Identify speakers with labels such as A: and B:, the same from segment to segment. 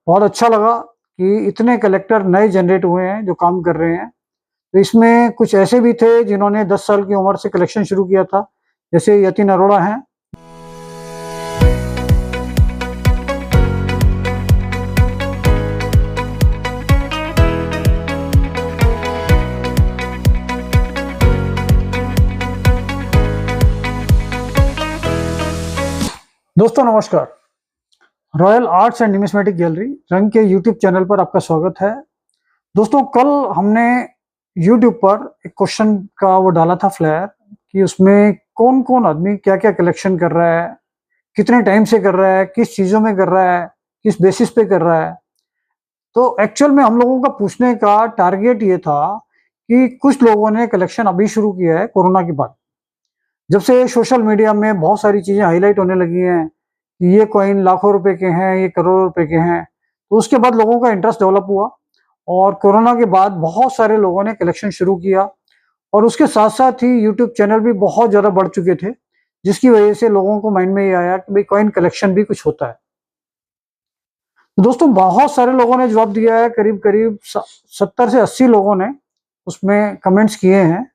A: बहुत अच्छा लगा कि इतने कलेक्टर नए जनरेट हुए हैं जो काम कर रहे हैं। तो इसमें कुछ ऐसे भी थे जिन्होंने 10 साल की उम्र से कलेक्शन शुरू किया था, जैसे यतिन अरोड़ा हैं। दोस्तों नमस्कार, royal arts and numismatic gallery रंग के यूट्यूब चैनल पर आपका स्वागत है। दोस्तों कल हमने यूट्यूब पर एक क्वेश्चन का वो डाला था फ्लैयर कि उसमें कौन कौन आदमी क्या क्या कलेक्शन कर रहा है, कितने टाइम से कर रहा है, किस चीज़ों में कर रहा है, किस बेसिस पे कर रहा है। तो एक्चुअल में हम लोगों का पूछने का टारगेट ये था कि कुछ लोगों ने कलेक्शन अभी शुरू किया है कोरोना के बाद, जब से सोशल मीडिया में बहुत सारी चीज़ें हाईलाइट होने लगी हैं कि ये कॉइन लाखों रुपए के हैं, ये करोड़ों रुपए के हैं। तो उसके बाद लोगों का इंटरेस्ट डेवलप हुआ और कोरोना के बाद बहुत सारे लोगों ने कलेक्शन शुरू किया और उसके साथ साथ ही यूट्यूब चैनल भी बहुत ज़्यादा बढ़ चुके थे, जिसकी वजह से लोगों को माइंड में ये आया कि भाई कॉइन कलेक्शन भी कुछ होता है। तो दोस्तों बहुत सारे लोगों ने जवाब दिया है, करीब करीब 70 से 80 लोगों ने उसमें कमेंट्स किए हैं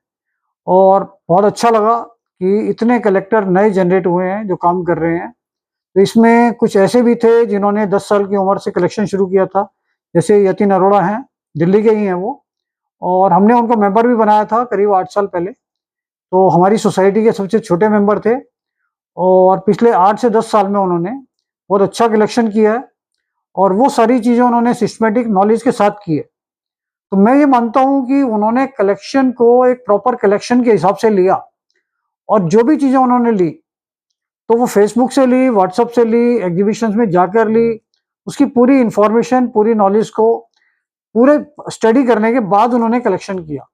A: और बहुत अच्छा लगा कि इतने कलेक्टर नए जनरेट हुए हैं जो काम कर रहे हैं। तो इसमें कुछ ऐसे भी थे जिन्होंने 10 साल की उम्र से कलेक्शन शुरू किया था, जैसे यतिन अरोड़ा हैं, दिल्ली के ही हैं वो, और हमने उनको मेंबर भी बनाया था करीब 8 साल पहले। तो हमारी सोसाइटी के सबसे छोटे मेंबर थे और पिछले 8 से 10 साल में उन्होंने बहुत अच्छा कलेक्शन किया है और वो सारी चीज़ें उन्होंने सिस्टमेटिक नॉलेज के साथ की है। तो मैं ये मानता हूँ कि उन्होंने कलेक्शन को एक प्रॉपर कलेक्शन के हिसाब से लिया और जो भी चीज़ें उन्होंने ली तो वो फेसबुक से ली, व्हाट्सएप से ली, एग्जीबिशंस में जाकर ली, उसकी पूरी इंफॉर्मेशन, पूरी नॉलेज को पूरे स्टडी करने के बाद उन्होंने कलेक्शन किया।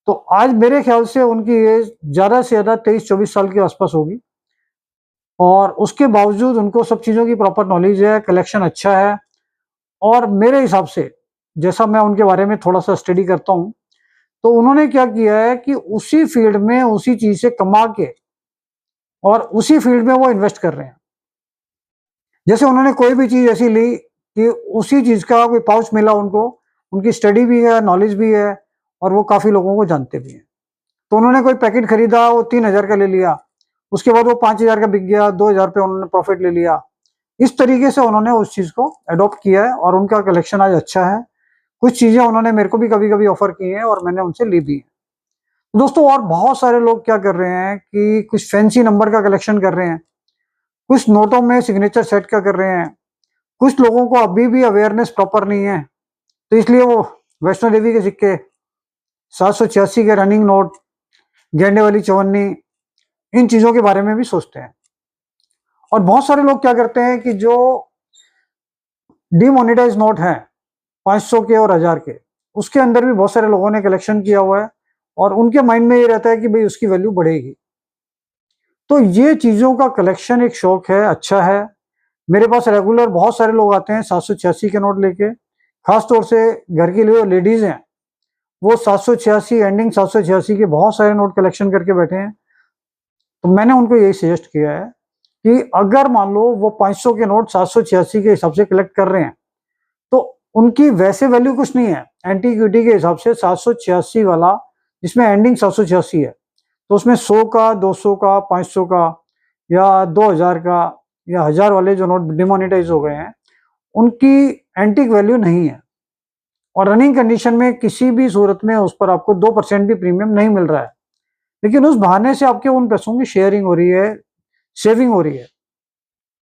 A: तो आज मेरे ख्याल से उनकी एज ज़्यादा से ज़्यादा 23-24 साल के आसपास होगी और उसके बावजूद उनको सब चीज़ों की प्रॉपर नॉलेज है, कलेक्शन अच्छा है। और मेरे हिसाब से जैसा मैं उनके बारे में थोड़ा सा स्टडी करता हूँ, तो उन्होंने क्या किया है कि उसी फील्ड में उसी चीज़ से कमा के और उसी फील्ड में वो इन्वेस्ट कर रहे हैं। जैसे उन्होंने कोई भी चीज़ ऐसी ली कि उसी चीज़ का कोई पाउच मिला उनको, उनकी स्टडी भी है, नॉलेज भी है और वो काफ़ी लोगों को जानते भी हैं। तो उन्होंने कोई पैकेट खरीदा, वो 3000 का ले लिया, उसके बाद वो 5000 का बिक गया, 2000 पे उन्होंने प्रॉफिट ले लिया। इस तरीके से उन्होंने उस चीज़ को अडॉप्ट किया है और उनका कलेक्शन आज अच्छा है। कुछ चीज़ें उन्होंने मेरे को भी कभी-कभी ऑफ़र की हैं और मैंने उनसे ली भी हैं। दोस्तों और बहुत सारे लोग क्या कर रहे हैं कि कुछ फैंसी नंबर का कलेक्शन कर रहे हैं, कुछ नोटों में सिग्नेचर सेट का कर रहे हैं, कुछ लोगों को अभी भी अवेयरनेस प्रॉपर नहीं है, तो इसलिए वो वैष्णो देवी के सिक्के, 786 के रनिंग नोट, गेंडे वाली चवन्नी, इन चीज़ों के बारे में भी सोचते हैं। और बहुत सारे लोग क्या करते हैं कि जो डीमोनेटाइज नोट हैं 500 के और 1000 के, उसके अंदर भी बहुत सारे लोगों ने कलेक्शन किया हुआ है और उनके माइंड में ये रहता है कि भाई उसकी वैल्यू बढ़ेगी। तो ये चीज़ों का कलेक्शन एक शौक है, अच्छा है। मेरे पास रेगुलर बहुत सारे लोग आते हैं 786 के नोट लेके, खास तौर से घर की जो लेडीज़ हैं, वो 786 एंडिंग 786 के बहुत सारे नोट कलेक्शन करके बैठे हैं। तो मैंने उनको यही सजेस्ट किया है कि अगर मान लो वो 500 के नोट 786 के हिसाब से कलेक्ट कर रहे हैं, तो उनकी वैसे वैल्यू कुछ नहीं है। एंटीक्विटी के हिसाब से 786 वाला, जिसमें एंडिंग 786 है, तो उसमें 100 का, 200 का, 500 का या 2000 का या 1000 वाले जो नोट डिमोनेटाइज हो गए हैं, उनकी एंटिक वैल्यू नहीं है और रनिंग कंडीशन में किसी भी सूरत में उस पर आपको 2% भी प्रीमियम नहीं मिल रहा है। लेकिन उस बहाने से आपके उन पैसों की शेयरिंग हो रही है, सेविंग हो रही है।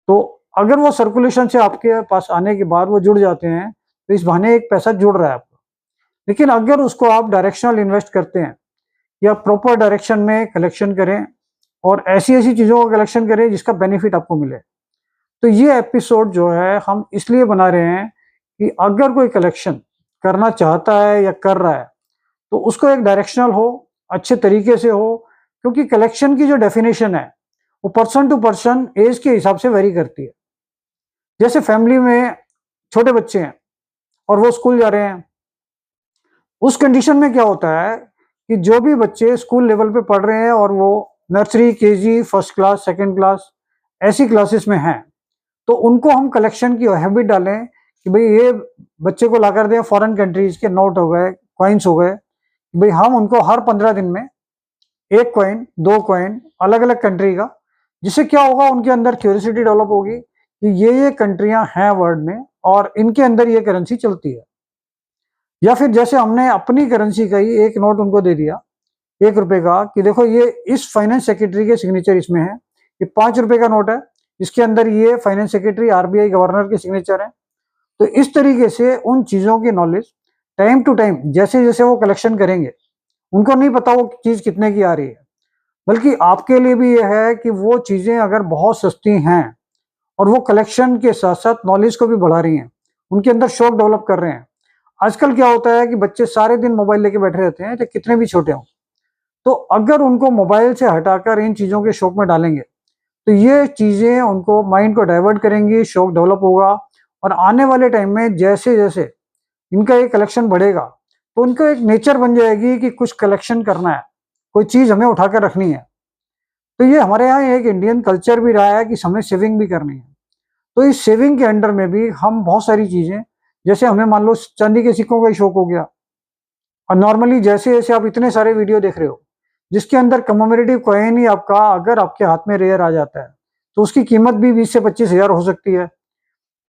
A: तो अगर वो सर्कुलेशन से आपके पास आने के बाद वो जुड़ जाते हैं, तो इस बहाने एक पैसा जुड़ रहा है आपका। लेकिन अगर उसको आप डायरेक्शनल इन्वेस्ट करते हैं या प्रॉपर डायरेक्शन में कलेक्शन करें और ऐसी-ऐसी चीज़ों का कलेक्शन करें जिसका बेनिफिट आपको मिले। तो ये एपिसोड जो है हम इसलिए बना रहे हैं कि अगर कोई कलेक्शन करना चाहता है या कर रहा है, तो उसको एक डायरेक्शनल हो, अच्छे तरीके से हो, क्योंकि कलेक्शन की जो डेफिनेशन है, वो पर्सन टू पर्सन एज के हिसाब से वेरी करती है। जैसे फैमिली में छोटे बच्चे हैं और वो स्कूल जा रहे हैं, उस कंडीशन में क्या होता है कि जो भी बच्चे स्कूल लेवल पे पढ़ रहे हैं और वो nursery, KG, first class, second class ऐसी क्लासेस में हैं, तो उनको हम कलेक्शन की हैबिट डालें कि भाई ये बच्चे को ला कर दें फॉरेन कंट्रीज के नोट हो गए, कॉइन्स हो गए, भाई हम उनको हर 15 दिन में एक कॉइन, दो कॉइन अलग अलग कंट्री का, जिससे क्या होगा, उनके अंदर क्यूरियोसिटी डेवलप होगी कि ये कंट्रियां हैं वर्ल्ड में और इनके अंदर ये करेंसी चलती है। या फिर जैसे हमने अपनी करेंसी का ही एक नोट उनको दे दिया ₹1 का, कि देखो ये इस फाइनेंस सेक्रेटरी के सिग्नेचर इसमें है, ये ₹5 का नोट है, इसके अंदर ये फाइनेंस सेक्रेटरी, आरबीआई गवर्नर के सिग्नेचर है। तो इस तरीके से उन चीजों की नॉलेज टाइम टू टाइम जैसे जैसे वो कलेक्शन करेंगे, उनको नहीं पता वो चीज कितने की आ रही है, बल्कि आपके लिए भी ये है कि वो चीजें अगर बहुत सस्ती हैं और वो कलेक्शन के साथ साथ नॉलेज को भी बढ़ा रही हैं, उनके अंदर शौक डेवलप कर रहे हैं। आजकल क्या होता है कि बच्चे सारे दिन मोबाइल लेके बैठे रहते हैं, चाहे कितने भी छोटे हों। तो अगर उनको मोबाइल से हटाकर इन चीजों के शौक में डालेंगे, तो ये चीजें उनको माइंड को डाइवर्ट करेंगी, शौक डेवलप होगा, और आने वाले टाइम में जैसे जैसे इनका ये कलेक्शन बढ़ेगा, तो उनको एक नेचर बन जाएगी कि कुछ कलेक्शन करना है, कोई चीज हमें उठाकर रखनी है। तो ये हमारे यहाँ एक इंडियन कल्चर भी रहा है कि हमें सेविंग भी करनी है। तो इस सेविंग के अंडर में भी हम बहुत सारी चीजें, जैसे हमें मान लो चांदी के सिक्कों का ही शौक हो गया, और नॉर्मली जैसे जैसे आप इतने सारे वीडियो देख रहे हो जिसके अंदर कमोमेरेटिव कॉइन ही आपका अगर आपके हाथ में रेयर आ जाता है, तो उसकी कीमत भी 20 से 25 हजार हो सकती है।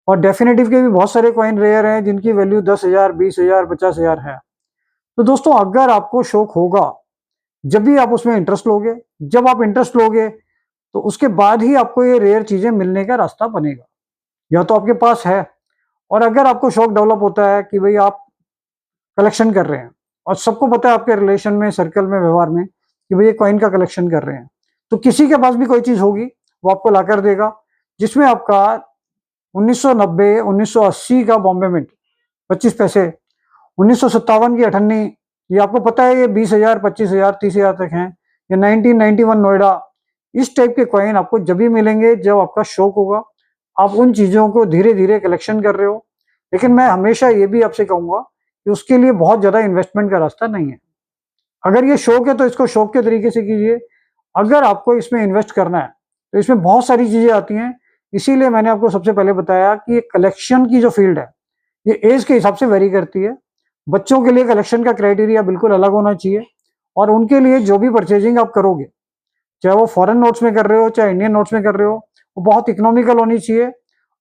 A: और डेफिनेटिव के भी बहुत सारे कॉइन रेयर हैं जिनकी वैल्यू 10,000, 20,000, 50,000 है। तो दोस्तों अगर आपको शौक होगा, जब भी आप उसमें इंटरेस्ट लोगे, जब आप इंटरेस्ट लोगे, तो उसके बाद ही आपको ये रेयर चीजें मिलने का रास्ता बनेगा, या तो आपके पास है। और अगर आपको शौक डेवलप होता है कि भाई आप कलेक्शन कर रहे हैं, और सबको पता है आपके रिलेशन में, सर्कल में, व्यवहार में, कि भाई ये कॉइन का कलेक्शन कर रहे हैं, तो किसी के पास भी कोई चीज होगी वो आपको ला कर देगा, जिसमें आपका 1990, 1980 का बॉम्बे मिंट 25 पैसे, 1957 की अठन्नी, ये आपको पता है ये 20,000, 25,000, 30,000 तक हैं। ये 1991 नोएडा, इस टाइप के कॉइन आपको जब भी मिलेंगे जब आपका शौक होगा, आप उन चीजों को धीरे धीरे कलेक्शन कर रहे हो। लेकिन मैं हमेशा ये भी आपसे कहूंगा कि उसके लिए बहुत ज्यादा इन्वेस्टमेंट का रास्ता नहीं है। अगर ये शौक है तो इसको शौक के तरीके से कीजिए। अगर आपको इसमें इन्वेस्ट करना है तो इसमें बहुत सारी चीजें आती हैं, इसीलिए मैंने आपको सबसे पहले बताया कि ये कलेक्शन की जो फील्ड है, ये एज के हिसाब से वेरी करती है। बच्चों के लिए कलेक्शन का क्राइटेरिया बिल्कुल अलग होना चाहिए, और उनके लिए जो भी परचेजिंग आप करोगे, चाहे वो फॉरेन नोट्स में कर रहे हो, चाहे इंडियन नोट्स में कर रहे हो, वो बहुत इकोनॉमिकल होनी चाहिए।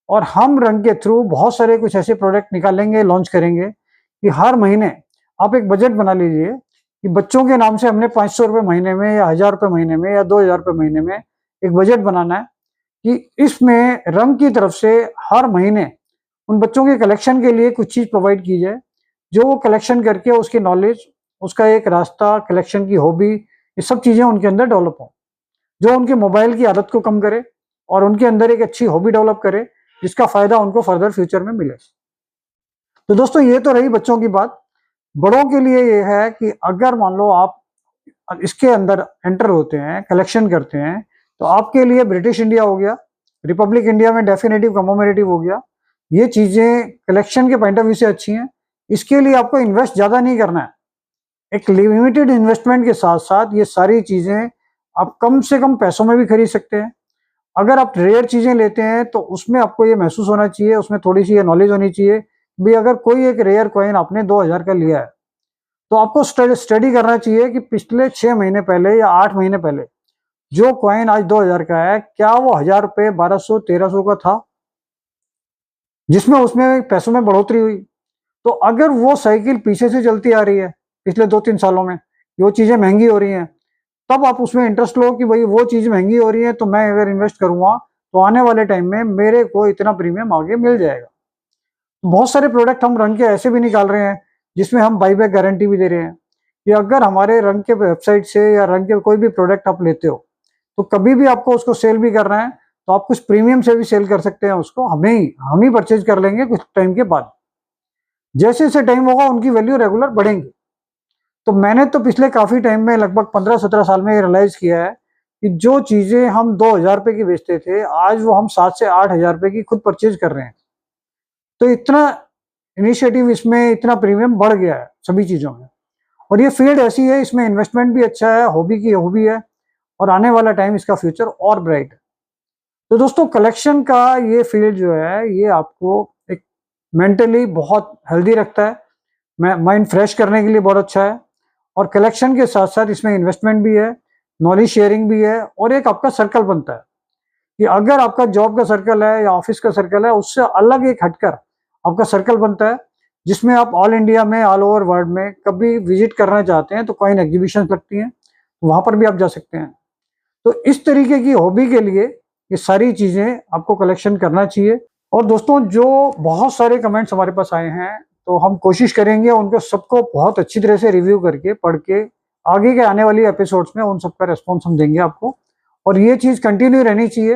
A: और हम रंग के थ्रू बहुत सारे कुछ ऐसे प्रोडक्ट निकालेंगे, लॉन्च करेंगे, कि हर महीने आप एक बजट बना लीजिए कि बच्चों के नाम से हमने 500 रुपये महीने में, या 1,000 रुपये महीने में, या 2,000 रुपये महीने में एक बजट बनाना है, कि इसमें रंग की तरफ से हर महीने उन बच्चों के कलेक्शन के लिए कुछ चीज प्रोवाइड की जाए, जो वो कलेक्शन करके उसकी नॉलेज, उसका एक रास्ता, कलेक्शन की हॉबी, ये सब चीजें उनके अंदर डेवलप हो, जो उनके मोबाइल की आदत को कम करे और उनके अंदर एक अच्छी हॉबी डेवलप करे, जिसका फायदा उनको फर्दर फ्यूचर में मिले। तो दोस्तों ये तो रही बच्चों की बात। बड़ों के लिए ये है कि अगर मान लो आप इसके अंदर एंटर होते हैं, कलेक्शन करते हैं, तो आपके लिए ब्रिटिश इंडिया हो गया, रिपब्लिक इंडिया में डेफिनेटिव, कमोमेरेटिव हो गया, ये चीजें कलेक्शन के पॉइंट ऑफ व्यू से अच्छी हैं। इसके लिए आपको इन्वेस्ट ज्यादा नहीं करना है, एक लिमिटेड इन्वेस्टमेंट के साथ साथ ये सारी चीजें आप कम से कम पैसों में भी खरीद सकते हैं। अगर आप रेयर चीजें लेते हैं तो उसमें आपको ये महसूस होना चाहिए, उसमें थोड़ी सी ये नॉलेज होनी चाहिए, भी अगर कोई एक रेयर कॉइन आपने 2,000 का लिया है, तो आपको स्टडी करना चाहिए कि पिछले 6 महीने पहले या 8 महीने पहले जो कॉइन आज 2,000 का है, क्या वो 1,000 रुपये, 1,200, 1,300 का था, जिसमें उसमें पैसों में बढ़ोतरी हुई। तो अगर वो साइकिल पीछे से चलती आ रही है पिछले 2-3 सालों में, वो चीजें महंगी हो रही हैं, तब आप उसमें इंटरेस्ट लो कि भाई वो चीज महंगी हो रही है, तो मैं अगर इन्वेस्ट करूंगा तो आने वाले टाइम में मेरे को इतना प्रीमियम आगे मिल जाएगा। बहुत सारे प्रोडक्ट हम रंग के ऐसे भी निकाल रहे हैं जिसमें हम बाईबैक गारंटी भी दे रहे हैं, कि अगर हमारे रंग के वेबसाइट से या रंग के कोई भी प्रोडक्ट आप लेते हो, तो कभी भी आपको उसको सेल भी करना है तो आप कुछ प्रीमियम से भी सेल कर सकते हैं उसको, हम ही परचेज कर लेंगे कुछ टाइम के बाद। जैसे जैसे टाइम होगा उनकी वैल्यू रेगुलर बढ़ेंगी। तो मैंने तो पिछले काफी टाइम में, लगभग 15-17 साल में, रियलाइज किया है कि जो चीजें हम 2,000 रुपए की बेचते थे, आज वो हम 7 से 8,000 रुपए की खुद परचेज कर रहे हैं। तो इतना इनिशिएटिव, इसमें इतना प्रीमियम बढ़ गया है सभी चीजों में। और ये फील्ड ऐसी है, इसमें इन्वेस्टमेंट भी अच्छा है, हॉबी की हॉबी है, और आने वाला टाइम इसका फ्यूचर और ब्राइट है। तो दोस्तों कलेक्शन का ये फील्ड जो है, ये आपको एक मेंटली बहुत हेल्दी रखता है, माइंड फ्रेश करने के लिए बहुत अच्छा है। और कलेक्शन के साथ साथ इसमें इन्वेस्टमेंट भी है, नॉलेज शेयरिंग भी है, और एक आपका सर्कल बनता है कि अगर आपका जॉब का सर्कल है या ऑफिस का सर्कल है, उससे अलग एक हटकर आपका सर्कल बनता है, जिसमें आप ऑल इंडिया में, ऑल ओवर वर्ल्ड में कभी विजिट करना चाहते हैं तो कॉइन एग्जीबिशन लगती हैं, वहां पर भी आप जा सकते हैं। तो इस तरीके की हॉबी के लिए ये सारी चीजें आपको कलेक्शन करना चाहिए। और दोस्तों, जो बहुत सारे कमेंट्स हमारे पास आए हैं, तो हम कोशिश करेंगे उनको सबको बहुत अच्छी तरह से रिव्यू करके, पढ़ के, आगे के आने वाली एपिसोड्स में उन सबका रेस्पॉन्स हम देंगे आपको। और ये चीज कंटिन्यू रहनी चाहिए,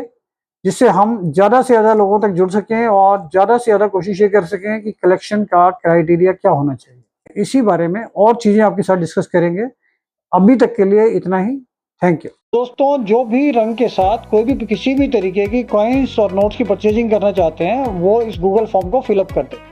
A: जिससे हम ज़्यादा से ज़्यादा लोगों तक जुड़ सकें और ज़्यादा से ज़्यादा कोशिश ये कर सकें कि कलेक्शन का क्राइटेरिया क्या होना चाहिए। इसी बारे में और चीज़ें आपके साथ डिस्कस करेंगे। अभी तक के लिए इतना ही। Thank you. दोस्तों, जो भी रंग के साथ कोई भी किसी भी तरीके की कॉइन्स और नोट्स की परचेजिंग करना चाहते हैं, वो इस गूगल फॉर्म को फिलअप कर दें।